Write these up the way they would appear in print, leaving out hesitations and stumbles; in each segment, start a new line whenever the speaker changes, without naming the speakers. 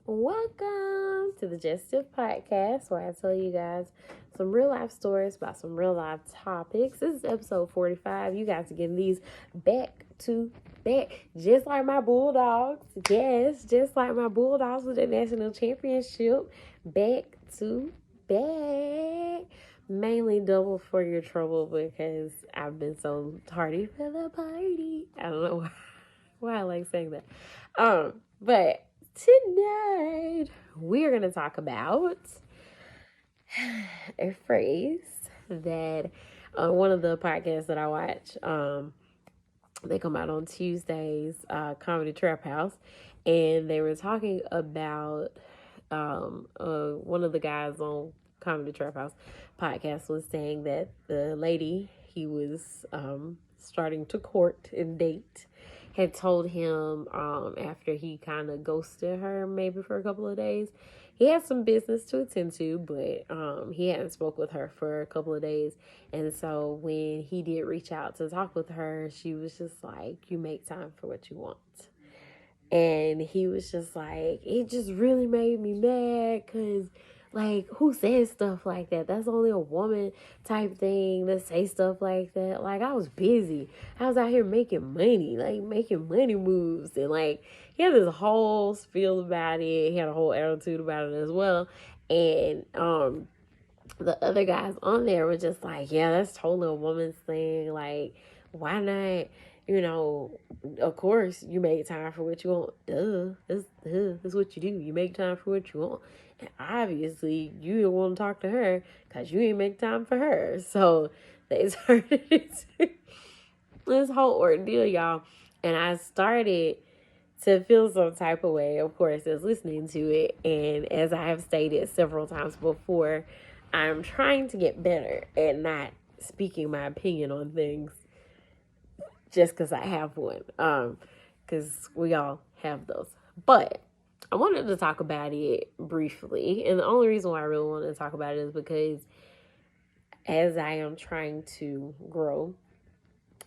Welcome to the Just Tiff podcast, where I tell you guys some real life stories about some real life topics. This is episode 45. You guys are getting these back to back, just like my Bulldogs. Yes, just like my Bulldogs with the national championship. Back to back. Mainly double for your trouble because I've been so tardy for the party. I don't know why I like saying that. But tonight we're going to talk about a phrase that one of the podcasts that I watch, they come out on Tuesdays, Comedy Trap House, and they were talking about one of the guys on Comedy Trap House podcast was saying that the lady he was starting to court and date had told him after he kind of ghosted her maybe for a couple of days. He had some business to attend to, but he hadn't spoke with her for a couple of days. And so when he did reach out to talk with her, she was just like, you make time for what you want. And he was just like, it just really made me mad because, like, who says stuff like that? That's only a woman type thing to say stuff like that. Like, I was busy. I was out here making money, like, making money moves. And, like, he had this whole spiel about it. He had a whole attitude about it as well. And, the other guys on there were just like, yeah, that's totally a woman's thing. Like, why not? You know, of course, you make time for what you want. That's what you do. You make time for what you want. And obviously, you don't want to talk to her because you ain't make time for her. So they started this whole ordeal, y'all. And I started to feel some type of way, of course, as listening to it. And as I have stated several times before, I'm trying to get better at not speaking my opinion on things just because I have one. Because we all have those. But I wanted to talk about it briefly. And the only reason why I really wanted to talk about it is because as I am trying to grow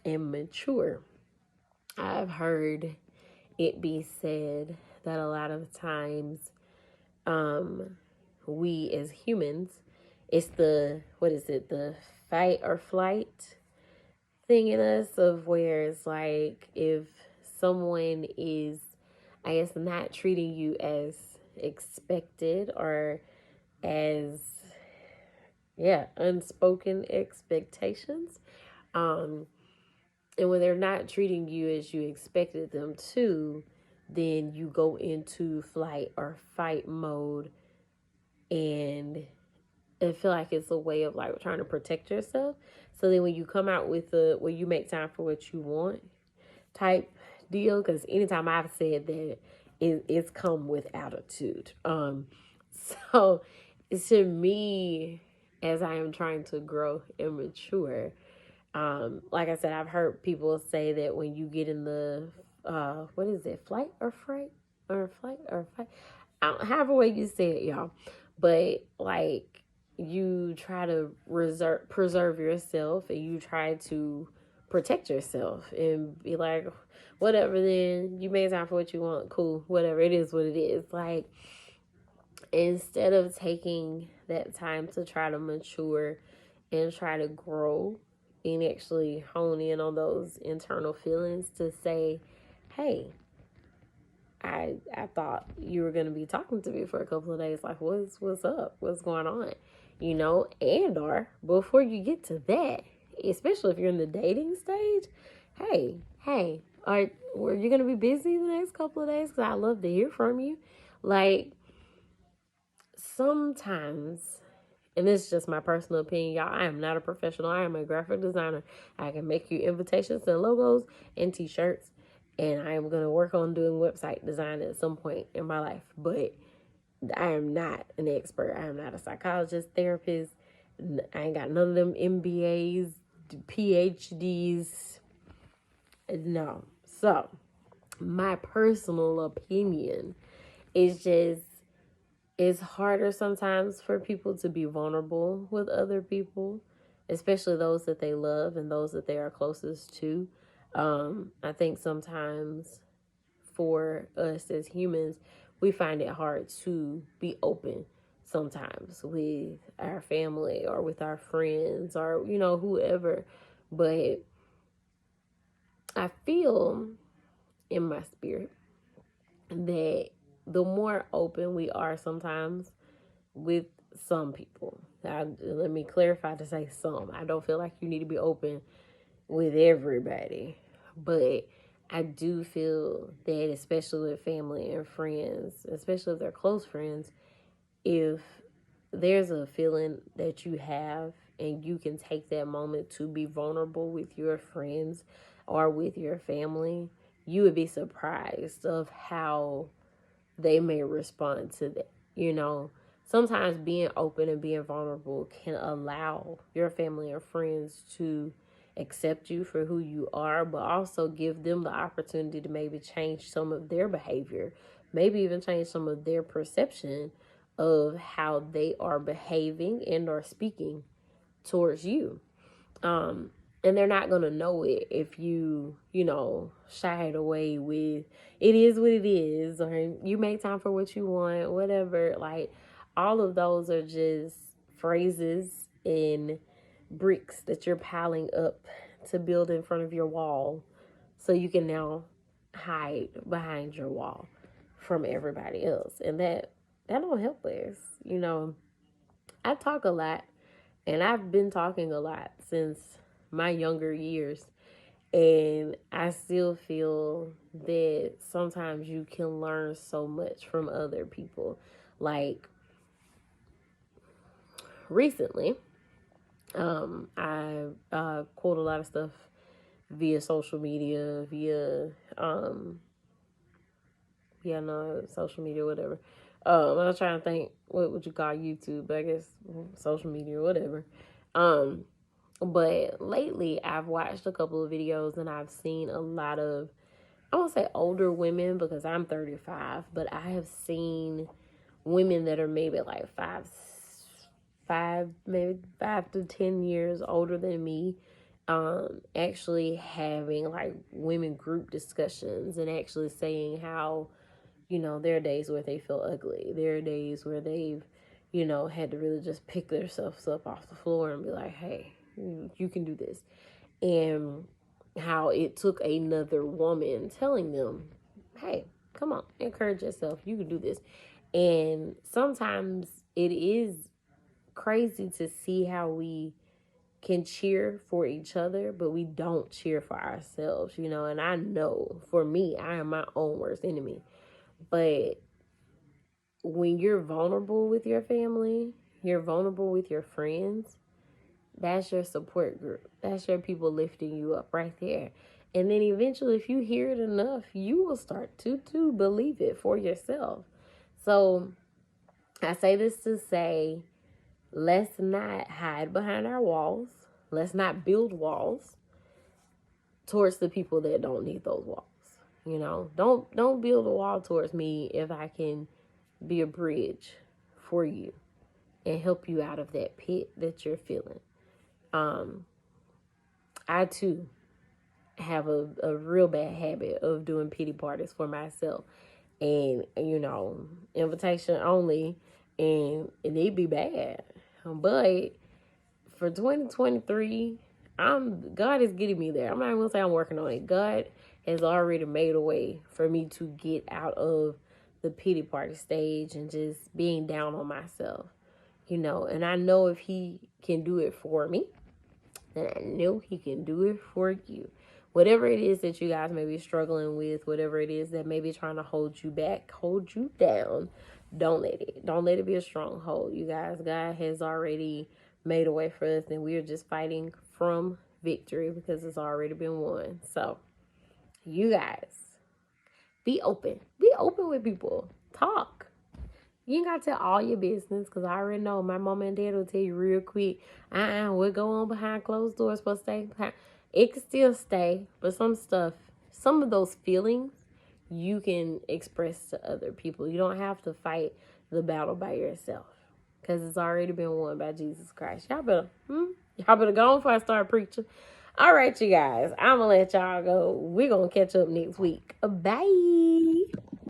and mature, I've heard it be said that a lot of times we as humans, it's the, what is it, the fight or flight thing in us of where it's like if someone is, I guess, not treating you as expected or as, yeah, unspoken expectations. Um, and when they're not treating you as you expected them to, then you go into flight or fight mode, and I feel like it's a way of like trying to protect yourself. So then when you come out with the where you make time for what you want type deal, because anytime I've said that, it's come with attitude. So to me, as I am trying to grow and mature, like I said, I've heard people say that when you get in the what is it, flight or fright or flight or fight, however way you say it, y'all, but like you try to preserve yourself and you try to protect yourself and be like, whatever, then you make time for what you want, cool, whatever, it is what it is. Like, instead of taking that time to try to mature and try to grow and actually hone in on those internal feelings to say, hey, I thought you were gonna be talking to me for a couple of days. Like, what's up? What's going on? You know, and or before you get to that, especially if you're in the dating stage, hey, were you gonna be busy the next couple of days? Because I love to hear from you. Like, sometimes, and this is just my personal opinion, y'all, I am not a professional. I am a graphic designer. I can make you invitations and logos and t-shirts, and I am going to work on doing website design at some point in my life. But I am not an expert. I am not a psychologist, therapist. I ain't got none of them MBAs, PhDs. No. So, my personal opinion is just, it's harder sometimes for people to be vulnerable with other people, especially those that they love and those that they are closest to. I think sometimes for us as humans, we find it hard to be open sometimes with our family or with our friends or, whoever. But I feel in my spirit that the more open we are sometimes with some people, let me clarify to say some. I don't feel like you need to be open with everybody, but I do feel that, especially with family and friends, especially if they're close friends, if there's a feeling that you have and you can take that moment to be vulnerable with your friends or with your family, you would be surprised of how they may respond to that. Sometimes being open and being vulnerable can allow your family and friends to accept you for who you are, but also give them the opportunity to maybe change some of their behavior, maybe even change some of their perception of how they are behaving and or speaking towards you. And they're not gonna know it if shy it away with it is what it is, or you make time for what you want, whatever. Like, all of those are just phrases and bricks that you're piling up to build in front of your wall so you can now hide behind your wall from everybody else. And that don't help us. I talk a lot, and I've been talking a lot since my younger years. And I still feel that sometimes you can learn so much from other people. Like, recently, I quote a lot of stuff via social media, social media, whatever. I was trying to think, what would you call YouTube? I guess social media or whatever. But lately I've watched a couple of videos and I've seen a lot of, I won't say older women because I'm 35, but I have seen women that are maybe like maybe 5 to 10 years older than me, actually having like women group discussions and actually saying how, there are days where they feel ugly. There are days where they've, had to really just pick themselves up off the floor and be like, hey, you can do this. And how it took another woman telling them, hey, come on, encourage yourself. You can do this. And sometimes it is crazy to see how we can cheer for each other, but we don't cheer for ourselves, And I know for me, I am my own worst enemy. But when you're vulnerable with your family, you're vulnerable with your friends, that's your support group. That's your people lifting you up right there. And then eventually, if you hear it enough, you will start to believe it for yourself. So I say this to say, let's not hide behind our walls. Let's not build walls towards the people that don't need those walls. Don't build a wall towards me if I can be a bridge for you and help you out of that pit that you're feeling. I too have a real bad habit of doing pity parties for myself, and invitation only, and it'd be bad. But for 2023, God is getting me there. I'm not even gonna say I'm working on it. God has already made a way for me to get out of the pity party stage and just being down on myself, and I know if he can do it for me, then I know he can do it for you. Whatever it is that you guys may be struggling with, whatever it is that may be trying to hold you back, hold you down, don't let it be a stronghold. You guys, God has already made a way for us, and we are just fighting from victory because it's already been won. So, you guys, be open. Be open with people. Talk. You ain't got to tell all your business, because I already know my mom and dad will tell you real quick, what go on behind closed doors supposed to stay behind. It can still stay, but some of those feelings, you can express to other people. You don't have to fight the battle by yourself, because it's already been won by Jesus Christ. Y'all better go on before I start preaching. All right, you guys, I'm going to let y'all go. We're going to catch up next week. Bye.